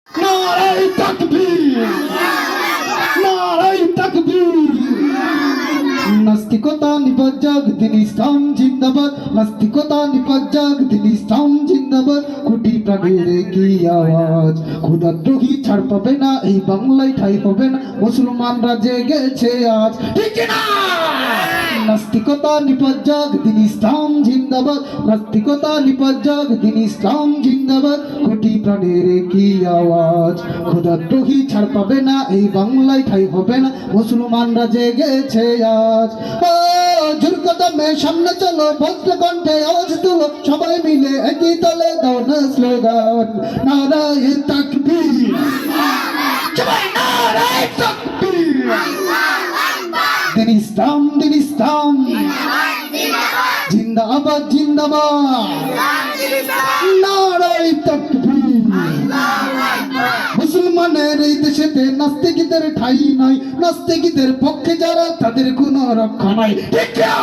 নারায়ে তাকবীর, নারায়ে তাকবীর। নাস্তিকতা নিপজ্জাক দিন ইসলাম জিন্দাবাদ, নাস্তিকতা নিপজ্জাক দিন ইসলাম জিন্দাবাদ। কোটি প্রাণের কি আওয়াজ, ক্ষুধাদ্রোহী ছাড় পাবে না, এই বাংলায় ঠাঁই হবে না, মুসলমানরা জেগেছে আজ, ঠিক না? নাস্তিকতা নিপজ্জাক দিন ইসলাম জিন্দাবাদ, নাস্তিকতা নিপজ্জাক দিন ইসলাম জিন্দাবাদ। কোটি প্রাণের কি আওয়াজ, ক্ষুধাদ্রোহী ছাড় পাবে না, এই বাংলায় ঠাঁই হবে না, মুসলমানরা জেগেছে আজ। জোর কদমে সামনে চলো, বজ্র কণ্ঠে আওয়াজ তুলো, সবাই মিলে একই তলে দাও না স্লোগান, নারায়ে তাকবীর, সবাই নারায়ে তাকবীর। দিন ইসলাম, দিন ইসলাম জিন্দাবাদ, জিন্দাবাদ, নারায়ে তাকবীর। মুসলমানের এই দেশেতে নাস্তিকদের ঠাঁই নাই, নাস্তিকদের পক্ষে যারা তাদের কোনো রক্ষা নাই, ঠিক না?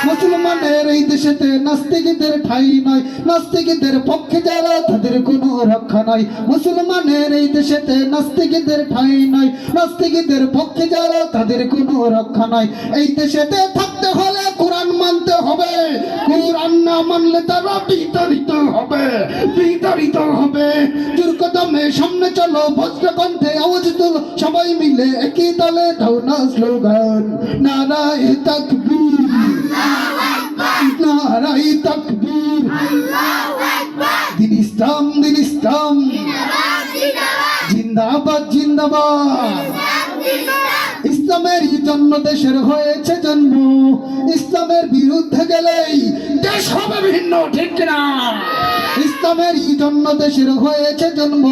মুসলমানের এই দেশেতে নাস্তিকদের ঠাঁই নাই, নাস্তিকদের পক্ষে যারা তাদের কোনো রক্ষা নাই। মুসলমানের এই দেশেতে নাস্তিকদের ঠাঁই নাই, নাস্তিকদের পক্ষে যারা তাদের কোনো রক্ষা নাই। এই দেশেতে থাকতে হলে কোরআন মানতে হবে, কোরআন না মানলে তারা বিতাড়িত হবে, বিতাড়িত হবে। জোর কদমে সামনে চলো, বজ্র কণ্ঠে আওয়াজ তুলো, সবাই মিলে একই তালে দাও না স্লোগান, নারায়ে তাকবীর, নারায়ে তাকবীর। দিন ইসলাম, দিন ইসলাম জিন্দাবাদ, জিন্দাবাদ। ইসলামের জন্য দেশের হয়েছে জন্ম, ইসলামের বিরুদ্ধে গেলেই দেশ হবে ভিন্ন, ঠিক না? ইসলামের জন্য দেশের হয়েছে জন্ম,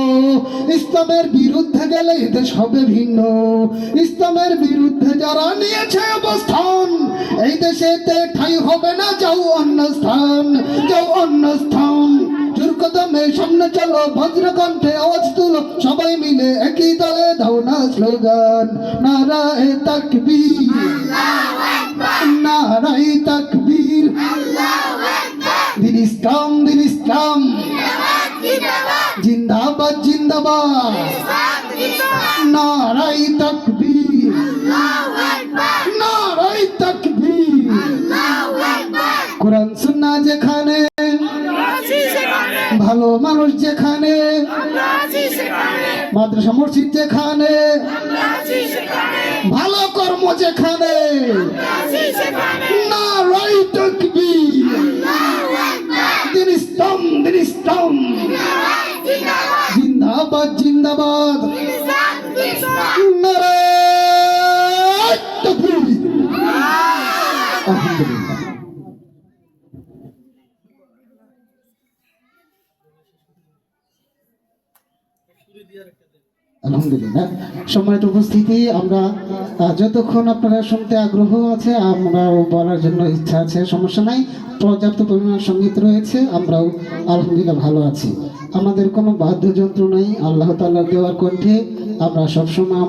ইসলামের বিরুদ্ধে গেলে দেশ হবে ভিন্ন। ইসলামের বিরুদ্ধে যারা নিয়েছে অবস্থান, এই দেশেতে ঠাঁই হবে না, যাও অন্য স্থান, যাও অন্য স্থান। জোর কদমে সামনে চলো, বজ্র কণ্ঠে আওয়াজ তুলো, সবাই মিলে একই দলে দাও না স্লোগান, নারায়ে তাকবীর, নারায়ে তাকবীর। দিন ইসলাম, দিন ইসলাম জিন্দাবাদ, জিন্দাবাদ, নারায়ে তাকবীর, নারায়ে তাকবীর। কোরআন সুন্নাহ যেখানে, ভালো মানুষ যেখানে, মাদ্রাসা মসজিদ যেখানে, ভালো কর্ম যেখানে, নারায়ে তাকবীর। দিন ইসলাম, দিন ইসলাম জিন্দাবাদ, জিন্দাবাদ, নারায়ে তাকবীর। আলহামদুলিল্লাহ। আলহামদুলিল্লাহ। সম্মানিত উপস্থিতি, আমরা যতক্ষণ আপনারা শুনতে আগ্রহ আছে, আমরাও বলার জন্য ইচ্ছা আছে, সমস্যা নাই, পর্যাপ্ত পরিমাণ সঙ্গীত রয়েছে, আমরাও আলহামদুলিল্লাহ ভালো আছি। আমাদের কোনো বাদ্যযন্ত্র নাই, আল্লাহ তাআলার দেওয়ার কণ্ঠে আমরা সবসময়